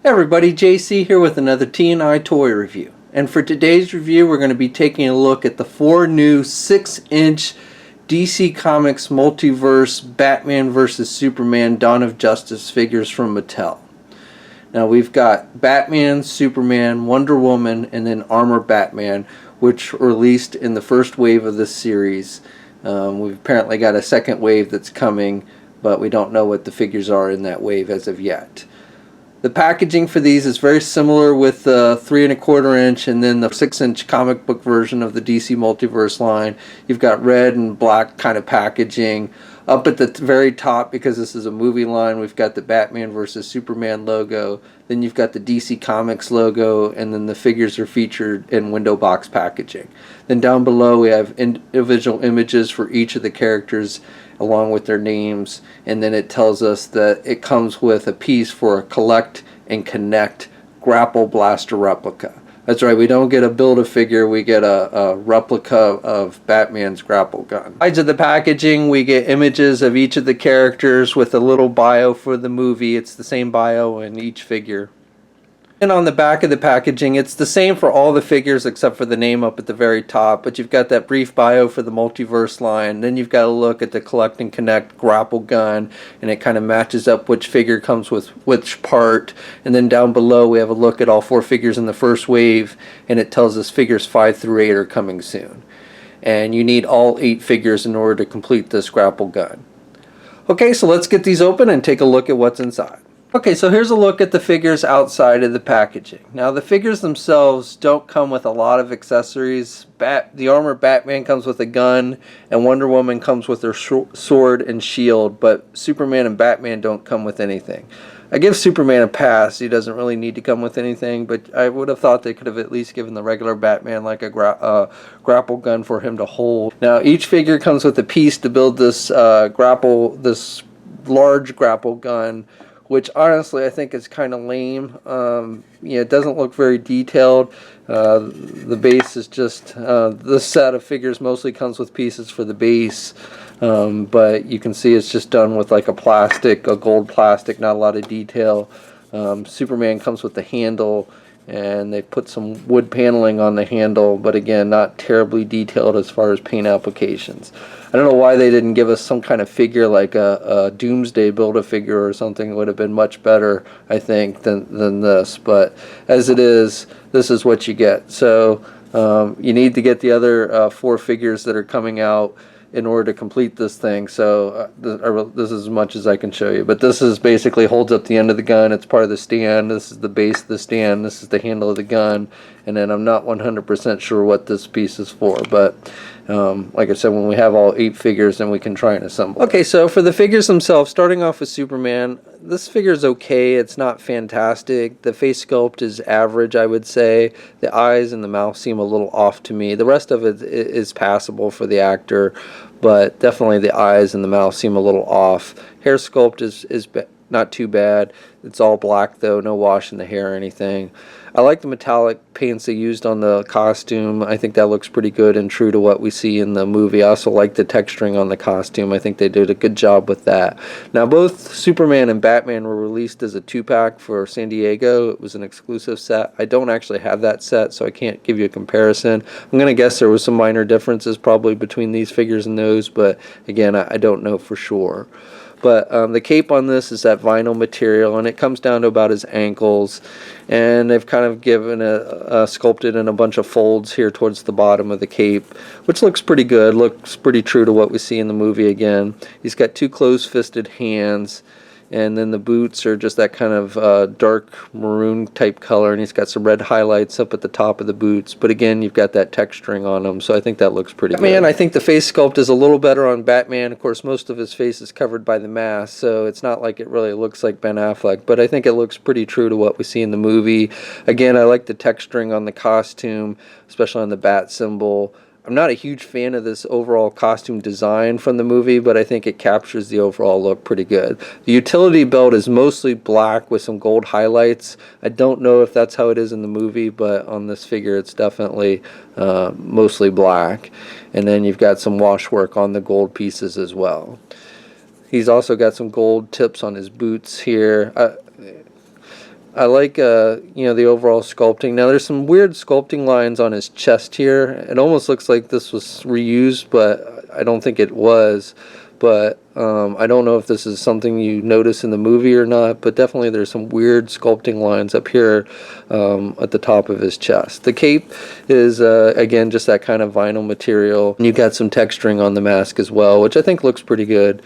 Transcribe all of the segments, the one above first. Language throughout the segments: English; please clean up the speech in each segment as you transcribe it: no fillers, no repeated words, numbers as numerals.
Hey everybody, JC here with another T&I toy review. And for today's review, we're going to be taking a look at the 4 new 6-inch DC Comics Multiverse Batman vs. Superman Dawn of Justice figures from Mattel. Now we've got Batman, Superman, Wonder Woman, and then Armor Batman, which were released in the first wave of this series. We've apparently got a second wave that's coming, but we don't know what the figures are in that wave as of yet. The packaging for these is very similar with the 3 1/4 inch and then the 6-inch comic book version of the DC Multiverse line. You've got red and black kind of packaging. Up at the very top, because this is a movie line, we've got the Batman vs. Superman logo. Then you've got the DC Comics logo, and then the figures are featured in window box packaging. Then down below we have individual images for each of the characters along with their names, and then it tells us that it comes with a piece for a collect and connect grapple blaster replica. That's right, we don't get a Build-A-Figure, we get a replica of Batman's grapple gun. Sides of the packaging, we get images of each of the characters with a little bio for the movie. It's the same bio in each figure. And on the back of the packaging, it's the same for all the figures except for the name up at the very top, but you've got that brief bio for the Multiverse line. Then you've got a look at the Collect and Connect grapple gun, and it kind of matches up which figure comes with which part. And then down below we have a look at all 4 figures in the first wave, and it tells us figures 5 through 8 are coming soon. And you need all 8 figures in order to complete this grapple gun. Okay, so let's get these open and take a look at what's inside. Okay, so here's a look at the figures outside of the packaging. Now the figures themselves don't come with a lot of accessories. The Armor Batman comes with a gun, and Wonder Woman comes with her sword and shield, but Superman and Batman don't come with anything. I give Superman a pass. He doesn't really need to come with anything, but I would have thought they could have at least given the regular Batman like a grapple gun for him to hold. Now each figure comes with a piece to build this large grapple gun, which honestly I think is kind of lame. It doesn't look very detailed. The base is just, this set of figures mostly comes with pieces for the base, but you can see it's just done with like a gold plastic, not a lot of detail. Superman comes with the handle, and they put some wood paneling on the handle, but again, not terribly detailed as far as paint applications. I don't know why they didn't give us some kind of figure like a Doomsday Build-A-Figure or something. It would have been much better, I think, than this. But as it is, this is what you get. So you need to get the other 4 figures that are coming out in order to complete this thing. So this is as much as I can show you. But this is basically holds up the end of the gun. It's part of the stand. This is the base of the stand. This is the handle of the gun. And then I'm not 100% sure what this piece is for. But like I said, when we have all 8 figures, then we can try and assemble. Okay, so for the figures themselves, starting off with Superman, this figure is okay. It's not fantastic. The face sculpt is average, I would say. The eyes and the mouth seem a little off to me. The rest of it is passable for the actor, but definitely the eyes and the mouth seem a little off. Hair sculpt is not too bad. It's all black though, no wash in the hair or anything. I like the metallic paints they used on the costume. I think that looks pretty good and true to what we see in the movie. I also like the texturing on the costume. I think they did a good job with that. Now both Superman and Batman were released as a 2-pack for San Diego. It was an exclusive set. I don't actually have that set, so I can't give you a comparison. I'm going to guess there was some minor differences probably between these figures and those, but again, I don't know for sure. But the cape on this is that vinyl material, and it comes down to about his ankles. And they've kind of given sculpted in a bunch of folds here towards the bottom of the cape, which looks pretty good, looks pretty true to what we see in the movie again. He's got 2 closed-fisted hands, and then the boots are just that kind of dark maroon type color, and he's got some red highlights up at the top of the boots, but again, you've got that texturing on them, so I think that looks pretty good. I think the face sculpt is a little better on Batman. Of course, most of his face is covered by the mask, so it's not like it really looks like Ben Affleck, but I think it looks pretty true to what we see in the movie. Again, I like the texturing on the costume, especially on the bat symbol. I'm not a huge fan of this overall costume design from the movie, but I think it captures the overall look pretty good. The utility belt is mostly black with some gold highlights. I don't know if that's how it is in the movie, but on this figure it's definitely mostly black. And then you've got some washwork on the gold pieces as well. He's also got some gold tips on his boots here. I like the overall sculpting. Now there's some weird sculpting lines on his chest here. It almost looks like this was reused, but I don't think it was. But I don't know if this is something you notice in the movie or not, but definitely there's some weird sculpting lines up here at the top of his chest. The cape is, again, just that kind of vinyl material. And you got some texturing on the mask as well, which I think looks pretty good.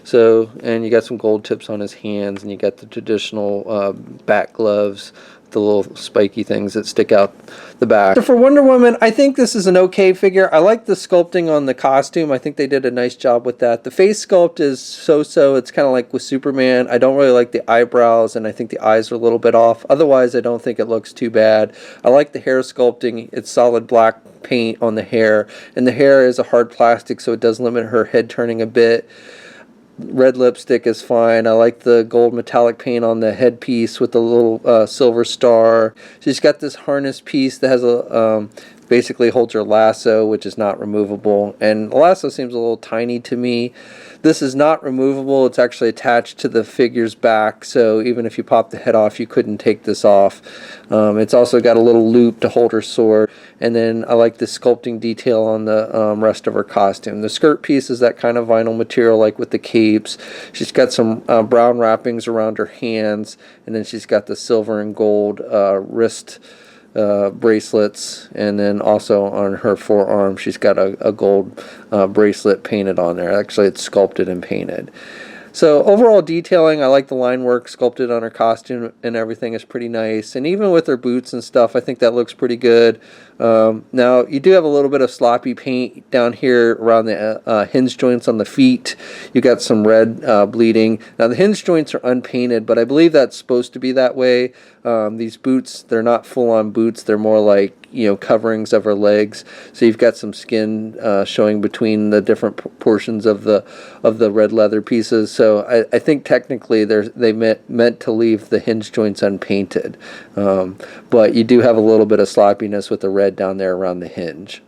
So, and you got some gold tips on his hands, and you got the traditional back gloves, the little spiky things that stick out the back. So for Wonder Woman, I think this is an okay figure. I like the sculpting on the costume. I think they did a nice job with that. The face sculpt is so-so. It's kind of like with Superman. I don't really like the eyebrows, and I think the eyes are a little bit off. Otherwise, I don't think it looks too bad. I like the hair sculpting. It's solid black paint on the hair, and the hair is a hard plastic, so it does limit her head turning a bit. Red lipstick is fine. I like the gold metallic paint on the headpiece with the little silver star. She's got this harness piece that has a basically holds her lasso, which is not removable. And the lasso seems a little tiny to me. This is not removable. It's actually attached to the figure's back, so even if you pop the head off, you couldn't take this off. It's also got a little loop to hold her sword. And then I like the sculpting detail on the rest of her costume. The skirt piece is that kind of vinyl material like with the capes. She's got some brown wrappings around her hands, and then she's got the silver and gold wrist bracelets, and then also on her forearm she's got a gold bracelet painted on there. Actually, it's sculpted and painted. So overall detailing, I like the line work sculpted on her costume and everything is pretty nice. And even with her boots and stuff, I think that looks pretty good. Now, you do have a little bit of sloppy paint down here around the hinge joints on the feet. You got some red bleeding. Now, the hinge joints are unpainted, but I believe that's supposed to be that way. These boots, they're not full-on boots. They're more like, coverings of her legs. So you've got some skin showing between the different portions of the red leather pieces. So I think technically they meant to leave the hinge joints unpainted, but you do have a little bit of sloppiness with the red down there around the hinge.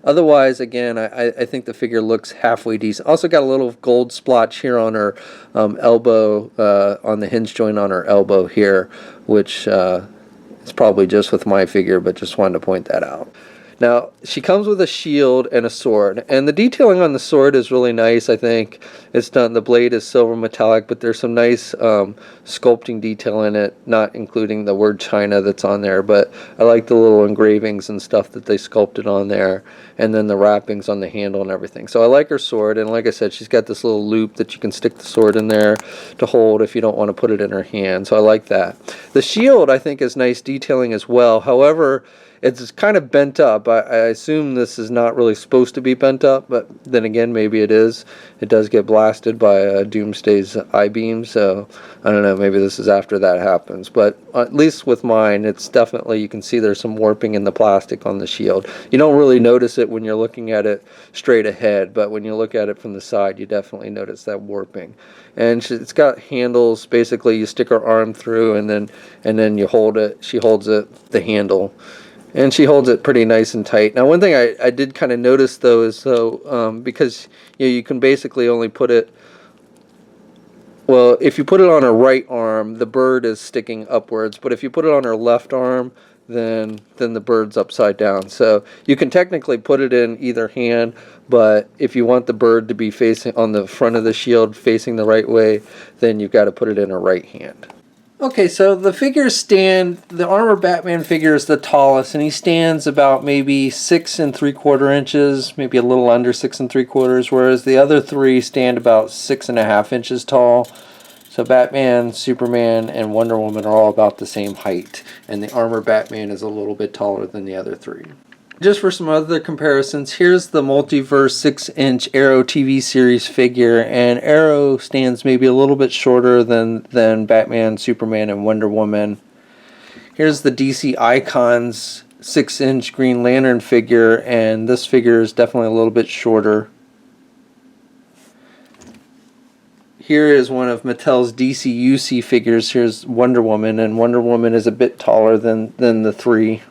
Otherwise, again, I think the figure looks halfway decent. Also got a little gold splotch here on her elbow, on the hinge joint on her elbow here, which it's probably just with my figure, but just wanted to point that out. Now, she comes with a shield and a sword, and the detailing on the sword is really nice, I think. It's done, the blade is silver metallic, but there's some nice sculpting detail in it, not including the word China that's on there, but I like the little engravings and stuff that they sculpted on there, and then the wrappings on the handle and everything. So I like her sword, and like I said, she's got this little loop that you can stick the sword in there to hold if you don't want to put it in her hand, so I like that. The shield, I think, is nice detailing as well. However, it's kind of bent up. I assume this is not really supposed to be bent up, but then again, maybe it is. It does get blasted by Doomsday's I-beam, so I don't know, maybe this is after that happens. But at least with mine, it's definitely, you can see there's some warping in the plastic on the shield. You don't really notice it when you're looking at it straight ahead, but when you look at it from the side, you definitely notice that warping. And it's got handles. Basically, you stick her arm through, and then you hold it. She holds it, the handle. And she holds it pretty nice and tight. Now, one thing I did kind of notice, though, is because you can basically only put it, well, if you put it on her right arm, the bird is sticking upwards. But if you put it on her left arm, then the bird's upside down. So you can technically put it in either hand, but if you want the bird to be facing on the front of the shield, facing the right way, then you've got to put it in her right hand. Okay, so the figures stand, the Armor Batman figure is the tallest, and he stands about maybe 6 3/4 inches, maybe a little under 6 3/4, whereas the other three stand about 6.5 inches tall. So Batman, Superman, and Wonder Woman are all about the same height, and the Armor Batman is a little bit taller than the other three. Just for some other comparisons, here's the Multiverse 6-inch Arrow TV series figure, and Arrow stands maybe a little bit shorter than Batman, Superman, and Wonder Woman. Here's the DC Icons 6-inch Green Lantern figure, and this figure is definitely a little bit shorter. Here is one of Mattel's DC UC figures. Here's Wonder Woman, and Wonder Woman is a bit taller than the three.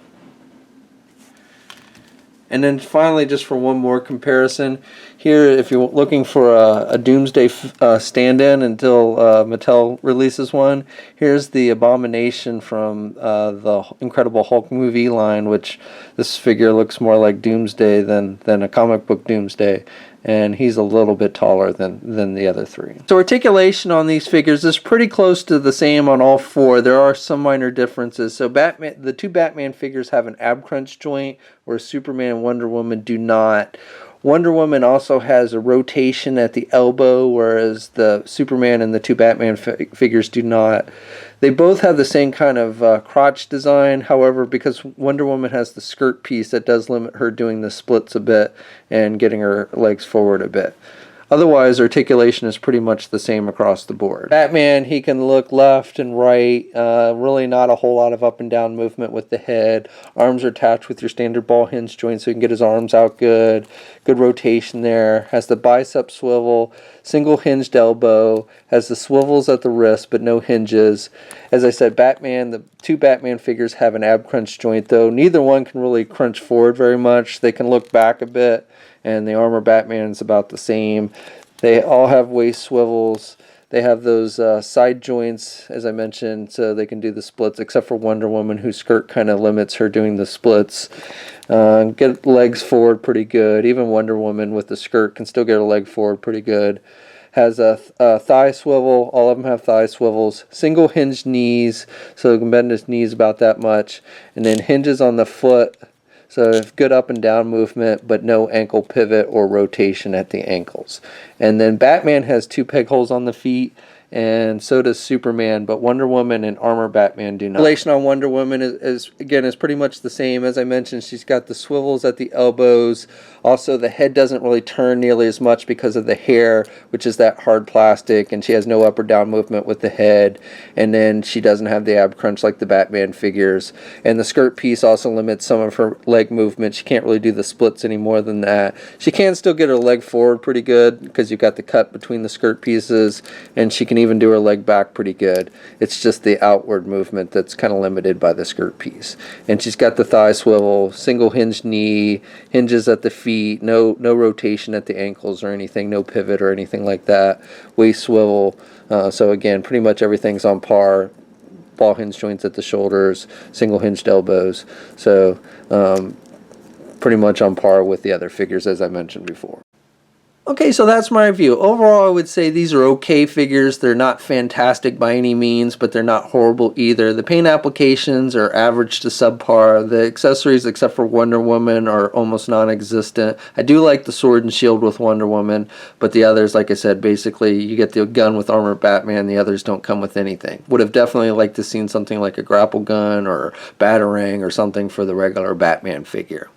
And then finally, just for one more comparison, Here, if you're looking for a Doomsday stand-in until Mattel releases one, here's the Abomination from the Incredible Hulk movie line, which this figure looks more like Doomsday than a comic book Doomsday, and he's a little bit taller than the other three. So articulation on these figures is pretty close to the same on all four. There are some minor differences. So the two Batman figures have an ab crunch joint, where Superman and Wonder Woman do not. Wonder Woman also has a rotation at the elbow, whereas the Superman and the two Batman figures do not. They both have the same kind of crotch design. However, because Wonder Woman has the skirt piece, that does limit her doing the splits a bit and getting her legs forward a bit. Otherwise, articulation is pretty much the same across the board. Batman, he can look left and right. Really not a whole lot of up and down movement with the head. Arms are attached with your standard ball hinge joint so he can get his arms out good. Good rotation there. Has the bicep swivel. Single hinged elbow. Has the swivels at the wrist but no hinges. As I said, Batman, the two Batman figures have an ab crunch joint though. Neither one can really crunch forward very much. They can look back a bit. And the Armor Batman is about the same. They all have waist swivels. They have those side joints, as I mentioned, so they can do the splits, except for Wonder Woman, whose skirt kind of limits her doing the splits. Get legs forward pretty good. Even Wonder Woman with the skirt can still get her leg forward pretty good. Has a thigh swivel. All of them have thigh swivels. Single hinged knees, so he can bend his knees about that much. And then hinges on the foot. So good up and down movement, but no ankle pivot or rotation at the ankles. And then Batman has two peg holes on the feet, and so does Superman, but Wonder Woman and Armor Batman do not. Relation on Wonder Woman is pretty much the same. As I mentioned, she's got the swivels at the elbows. Also, the head doesn't really turn nearly as much because of the hair, which is that hard plastic, and she has no up or down movement with the head. And then she doesn't have the ab crunch like the Batman figures. And the skirt piece also limits some of her leg movement. She can't really do the splits any more than that. She can still get her leg forward pretty good because you've got the cut between the skirt pieces, and she can even do her leg back pretty good. It's just the outward movement that's kind of limited by the skirt piece. And she's got the thigh swivel, single hinged knee, hinges at the feet, no rotation at the ankles or anything, no pivot or anything like that, waist swivel. So again, pretty much everything's on par. Ball hinge joints at the shoulders, single hinged elbows. So pretty much on par with the other figures as I mentioned before. Okay, so that's my review. Overall, I would say these are okay figures. They're not fantastic by any means, but they're not horrible either. The paint applications are average to subpar. The accessories, except for Wonder Woman, are almost non-existent. I do like the sword and shield with Wonder Woman, but the others, like I said, basically you get the gun with Armor Batman. The others don't come with anything. Would have definitely liked to seen something like a grapple gun or batarang or something for the regular Batman figure.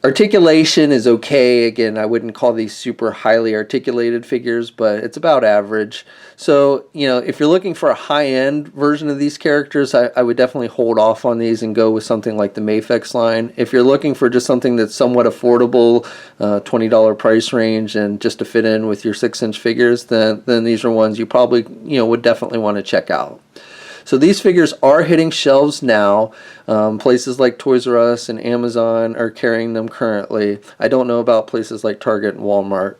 Articulation is okay. Again, I wouldn't call these super highly articulated figures, but it's about average. So, you know, if you're looking for a high-end version of these characters, I would definitely hold off on these and go with something like the Mafex line. If you're looking for just something that's somewhat affordable, $20 price range, and just to fit in with your 6-inch figures, then these are ones you probably, would definitely want to check out. So these figures are hitting shelves now. Places like Toys R Us and Amazon are carrying them currently. I don't know about places like Target and Walmart.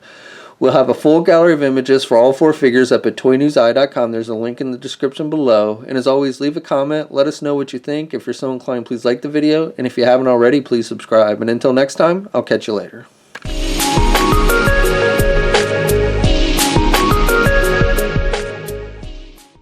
We'll have a full gallery of images for all 4 figures up at toynewseye.com. There's a link in the description below. And as always, leave a comment. Let us know what you think. If you're so inclined, please like the video. And if you haven't already, please subscribe. And until next time, I'll catch you later.